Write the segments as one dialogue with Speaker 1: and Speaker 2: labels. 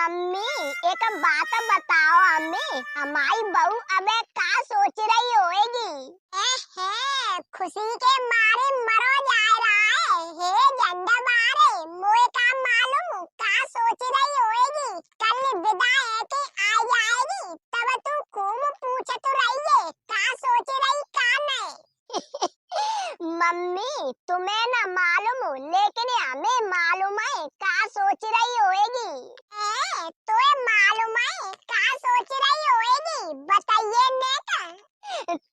Speaker 1: Mummy एक बात बताओ हमें, हमारी बहू अबे का सोच रही होएगी? खुशी के मारे मरो जा रहा है। हे झंडा बारे मोए का मालूम का सोच रही होएगी? कल विदा है कि आ जाएगी तब तू खूब पूछत रहिए का सोच रही का नहीं। मम्मी तुम्हें न मालूम लेकिन हमें मालूम है का सोच रही होएगी। तो मालूम है का सोच रही होएगी, बताइए नेता।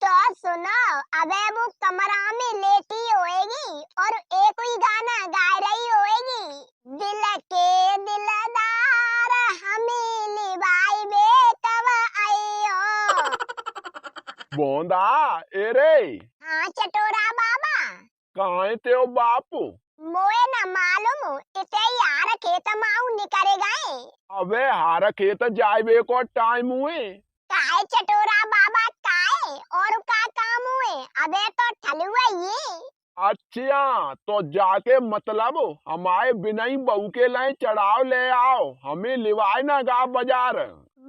Speaker 1: तो सुनो, अबे वो कमरा में लेटी होएगी और एक ही गाना गा रही होएगी, दिल के दिलदार हमें निभाई बे कब आइयो।
Speaker 2: बोंदा एरे
Speaker 1: हाँ चटोरा बाबा।
Speaker 2: कहाँ है तेरे बापू?
Speaker 1: मोए न मालूम इते यार खेत माऊ निकले गए।
Speaker 2: अबे हारा खेत जाइबे को टाइम हुए।
Speaker 1: काहे चटोरा बाबा काहे और का काम हुए? अबे तो ठलुआ ये।
Speaker 2: अच्छा तो जाके मतलब हमारे बिनई बहू के लिए चढ़ाव ले आओ, हमें लिवाए ना गा बाजार।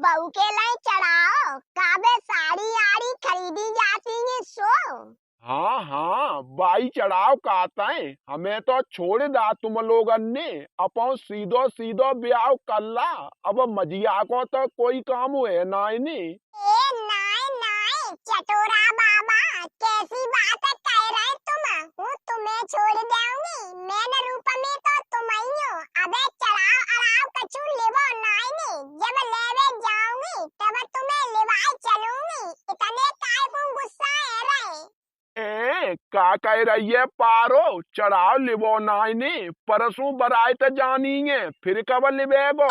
Speaker 1: बहू के लिए चढ़ाओ काबे साड़ी आड़ी खरीदी जाती है सो।
Speaker 2: हाँ हाँ बाई चढ़ाव कहता है, हमें तो छोड़ दा तुम लोगन ने अपन सीधो सीधो ब्याह कर ला। अब मजिया को तो कोई काम हुए नाई नी।
Speaker 1: नाई चटोरा बाबा कैसी बात कह रहे तुम? हूँ तुम्हें छोड़ दूंगी, मैंने रूप में तो तुम ही हो। अबे चढ़ाओ अड़ाओ कछु लेवो नाई नी, जब लेवे जाऊंगी तब तुम्हें लिवाई चलूंगी। इतने काय को गुस्सा है रहे?
Speaker 2: का कह रही है पारो? चढ़ाव लिबो नाई नी, परसों बरात जानी है, फिर कब लिबेगो?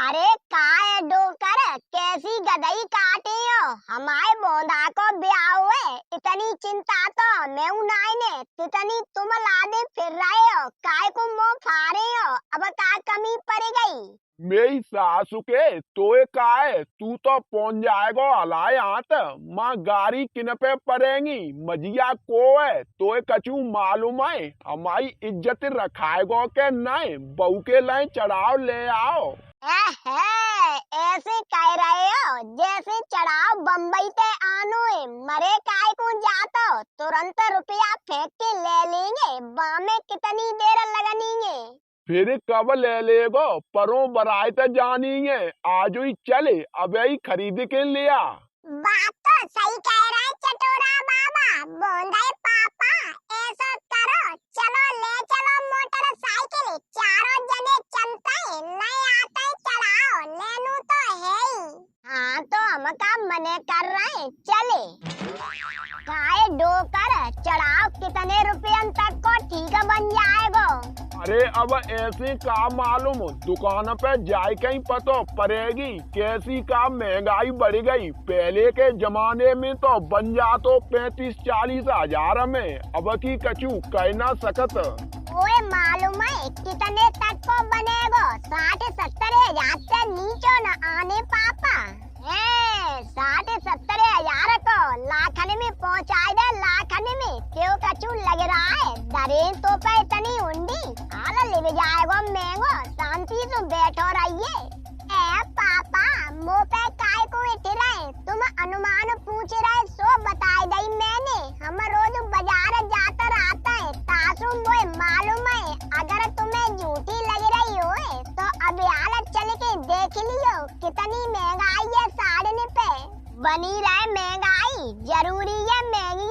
Speaker 1: अरे काय डोकर कैसी गदई काटी हो? हमारे बोंदा को ब्याह हुए, इतनी चिंता तो मैं नाई ने, तितनी तुम लादे फिर रहे हो, काय को मुंह फाड़े हो, अब का कमी पड़ गई?
Speaker 2: मेरी सासू के तोए काहे, तू तो पहुंच जाएगो हलाए हाथ। माँ गाड़ी किन पे पड़ेगी, मजिया को है तोए कछु मालूम है, हमारी इज्जत रखाएगो के नहीं? बहू के लिए चढ़ाव ले आओ।
Speaker 1: ऐसे कह रहे हो जैसे चढ़ाव बम्बई से आनो है, मरे काय को जातो तुरंत रुपया फेंक के ले लेंगे, बामे कितनी देर लगनी है?
Speaker 2: फिर कब ले लेगो? परों बरात जानी है, आज ही चले अबे ही खरीद के लिया।
Speaker 1: बात तो सही कह रहा है चटोरा बाबा। बोंदे पापा ऐसा करो, चलो ले चलो मोटरसाइकिल, चारों जने चलते हैं, नहीं आते चढ़ाओ लेनू तो है ही। हाँ तो हम का मने कर रहे, चले। काहे डोकर चढ़ाओ कितने रुपयन तक को ठीक बन जाएगो?
Speaker 2: अरे अब ऐसे का मालूम, दुकान पे जाए कहीं पतो पड़ेगी, कैसी का महंगाई बढ़ गई। पहले के जमाने में तो बन जातो 35-40 हजार में, अब की कछु कह ना सकत।
Speaker 1: ओए मालूम है कितने तक को बनेगो? 60-70 हजार से नीचे न आने पापा। 60-70 हजार को लाखन में पहुँचाए दे, लाखन में क्यों कछु लग रहा है? दरे तो पे इतनी उंडी हाल ले जाएगो महंगो, शांति से बैठो रहिए। पापा मुँह पे काय को इठ रहे? तुम अनुमान पूछ रहे सो बताई दई मैंने। हम रोज बाजार जाता रहता है, तासु मोए मालूम है। अगर तुम्हें झूठी लग रही हो तो अब हालत चल के देख लियो कितनी महंगाई है साड़ने पे। बनी रहे महंगाई, जरूरी है महंगी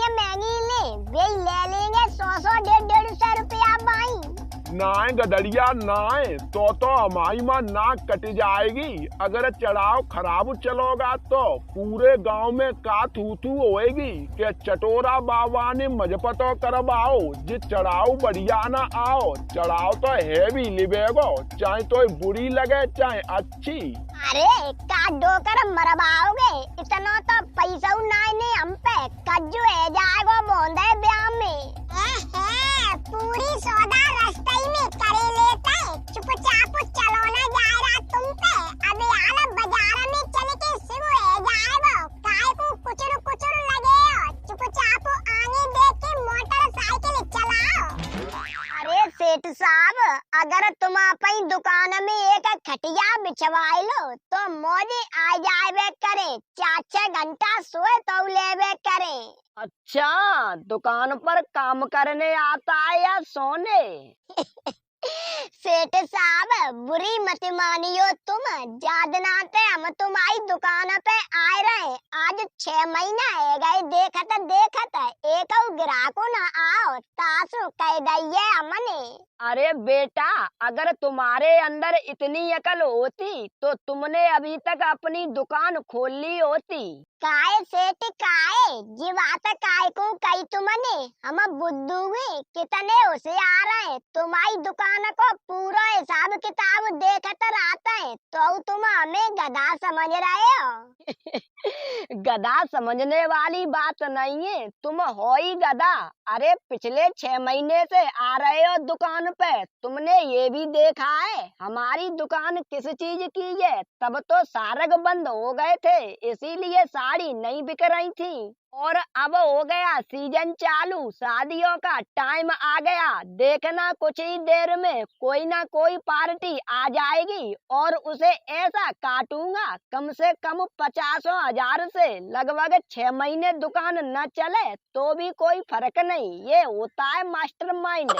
Speaker 1: ले, वे ले लेंगे 100-150 रुपया बाई।
Speaker 2: नाय गदड़िया नाय, तो हमारी माँ नाक कट जाएगी। अगर चढ़ाव खराब चलोगा तो पूरे गांव में का थू होएगी कि चटोरा बाबा ने मजपतो करवाओ, जे चढ़ाव बढ़िया ना आओ। चढ़ाव तो है भी लिबेगो, चाहे तो बुरी लगे चाहे अच्छी।
Speaker 1: अरे का डोकर मरवाओगे, इतना तो पैसा नाई ने हम पे कज्जू है जाएगो बोंदे ब्याह में। पूरी सौदा रास्ते में करे लेता है, चुपचाप चलो ना जा रहा तुम पे। अबे आला बाजार में चल के सिर है जाएगो, काय को कुचर लगे हो, चुपचाप आगे देख के मोटरसाइकिल चलाओ। अरे सेठ साहब, अगर तुम अपनी दुकान में एक खटिया बिछवाई लो तो मौजी आ जावे करे, 4-6 घंटा सोए तो लेवे करे।
Speaker 3: अच्छा, दुकान पर काम करने आता है या सोने?
Speaker 1: सेठ साहब बुरी मत मानियो तुम, जादनाते हम तुम्हारी दुकान पे आए रहे, आज 6 महीना है गए देखत देखत एक ग्राहको न आओ, तासु कह दइये हमने।
Speaker 3: अरे बेटा, अगर तुम्हारे अंदर इतनी अकल होती तो तुमने अभी तक अपनी दुकान खोल ली होती।
Speaker 1: काहे सेठ काहे, जी बात काहे को कही तुमने, हम बुद्धू में कितने होशियार हैं, तुम्हारी दुकान को पूरा हिसाब किताब देखत रहता है, तो तुम हमें गधा समझ रहे हो।
Speaker 3: गधा समझने वाली बात नहीं है, तुम हो ही गधा। अरे पिछले 6 महीने से आ रहे हो दुकान पे, तुमने ये भी देखा है हमारी दुकान किस चीज की है? तब तो सारग बंद हो गए थे, इसीलिए साड़ी नहीं बिक रही थी। और अब हो गया सीजन चालू, शादियों का टाइम आ गया, देखना कुछ ही देर में कोई ना कोई पार्टी आ जाएगी और उसे ऐसा काटूंगा, कम से कम 50,000 से लगभग 6 महीने दुकान न चले तो भी कोई फर्क नहीं। ये होता है मास्टरमाइंड।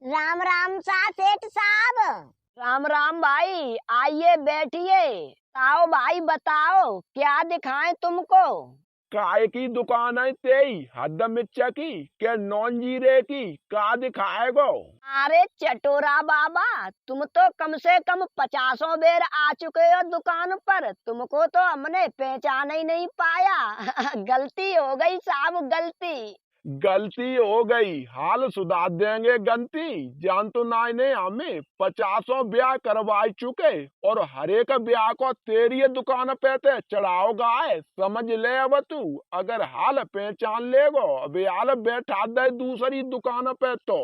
Speaker 1: राम राम सा सेठ साहब।
Speaker 3: राम राम भाई, आइए बैठिए। आओ भाई, बताओ क्या दिखाएं तुमको?
Speaker 2: काय की दुकान है तेई, हद मिर्चा की के नॉन जीरे की, का दिखाएगो?
Speaker 3: अरे चटोरा बाबा, तुम तो कम से कम 50 बेर आ चुके हो दुकान पर, तुमको तो हमने पहचान ही नहीं पाया। गलती हो गई साहब, गलती
Speaker 2: गलती हो गई, हाल सुधार देंगे गलती। जान तो नाई ने हमें 50 ब्याह करवा चुके और हर एक ब्याह को तेरी दुकान पे ते चढ़ाओ गाय, समझ ले अब तू। अगर हाल पहचान लेगो अबे हाल बैठा दे दूसरी दुकान पे तो।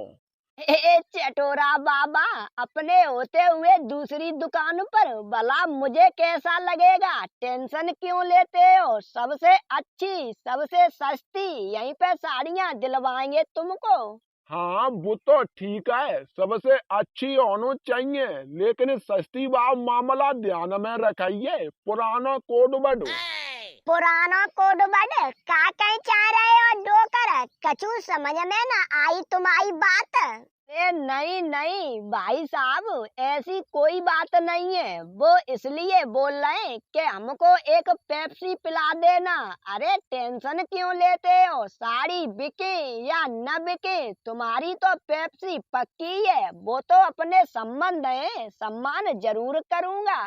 Speaker 3: ए चटोरा बाबा, अपने होते हुए दूसरी दुकान पर भला मुझे कैसा लगेगा? टेंशन क्यों लेते हो? सबसे अच्छी सबसे सस्ती यहीं पे साड़ियाँ दिलवाएंगे तुमको।
Speaker 2: हाँ वो तो ठीक है, सबसे अच्छी होनी चाहिए, लेकिन सस्ती भाव मामला ध्यान में रखिए, पुराना कोड बढ़ो।
Speaker 1: पुराना कोड बड़ का कहीं चाह रहे हो डोकर, कछु समझ में ना आई तुम्हारी बात।
Speaker 3: नहीं नहीं भाई साहब, ऐसी कोई बात नहीं है, वो इसलिए बोल रहे हैं कि हमको एक पेप्सी पिला देना। अरे टेंशन क्यों लेते हो? साड़ी बिके या न बिके, तुम्हारी तो पेप्सी पक्की है, वो तो अपने संबंध है, सम्मान जरूर करूँगा।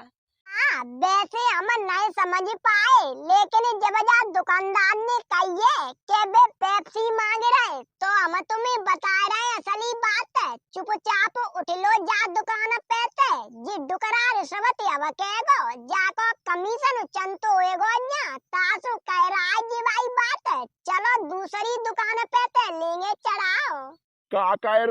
Speaker 1: हाँ, वैसे हम नहीं समझ पाए, लेकिन जब दुकानदार ने कहिए कि वे पेप्सी मांग रहे तो हम तुम्हें बता रहे हैं असली बात है, चुपचाप उठ लो जा दुकान पे ते, जी डुकरा रिश्वत अब कहेगो, जाको कमीशन चंतो होएगो न्या, तासु कह रहा है जी भाई बात है, चलो दूसरी दुकान पे ते लेंगे चढ़ाओ।
Speaker 2: का कह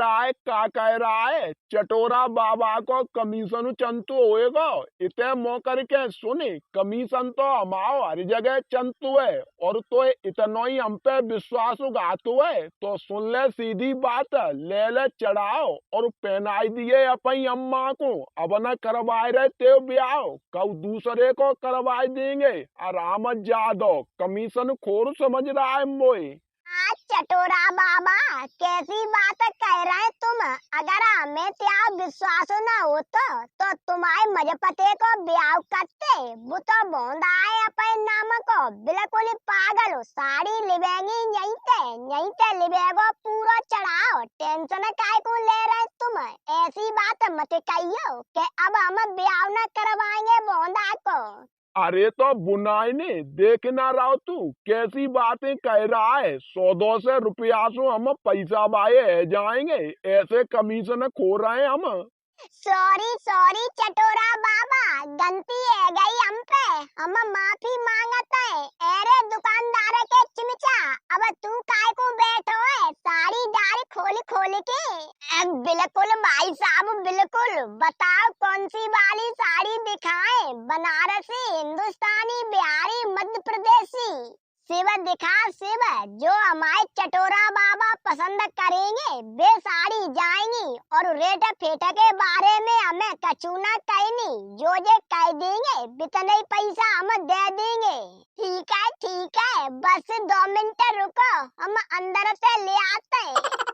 Speaker 2: रहा है? चटोरा बाबा को कमीशन चंतु होएगा, इतने मौकर के सुने, कमीशन तो हमाओ हर जगह चंतु है, और तो इतना ही हम पे विश्वासघात है, तो सुन ले सीधी बात, ले ले चढ़ाओ और पहनाई दिए अपनी अम्मा को, अब न करवाए रहे ते ब्याह, कल दूसरे को करवाई देंगे, आराम जादो, कमीशन खोर समझ रहा है मोए।
Speaker 1: आज चटोरा बाबा कैसी बात कह रहे हैं तुम? अगर हमें त्या विश्वास न होता तो तुम्हारे मजपते को ब्याह करते, वो तो बोंदा है अपने नाम को, बिल्कुल पागल हो, साड़ी लिबेंगी यहीं ते लिबेगो पूरा चढ़ाओ, टेंशन काहे को ले रहे तुम? ऐसी बात मत कहियो कि अब हम ब्याह न करवाएंगे बोंदा को।
Speaker 2: अरे तो बुनाई ने देख ना रहा तू कैसी बातें कह रहा है, 100-200 रुपया से हम पैसा बाए जाएंगे, ऐसे कमीशन खो रहे हैं हम।
Speaker 1: सॉरी चटोरा बाबा, गलती है गई हम पे, हम माफी मांगते हैं। अरे दुकानदार के चिमचा, अब तू काय को बैठो है, साड़ी डाल खोल के। बिल्कुल भाई साहब बिल्कुल, बताओ कौन सी वाली साड़ी दिखाएं? बनारसी, हिंदुस्तानी, बिहारी, मध्य प्रदेशी? शिव दिखा शिव, जो हमारे चटोरा बाबा पसंद करेंगे वे साड़ी जाएंगी, और रेट फेट के बारे में हमें कछु न कहनी, जो जे कह देंगे बितने ही पैसा हम दे देंगे। ठीक है बस 2 मिनट रुको, हम अंदर से ले आते हैं।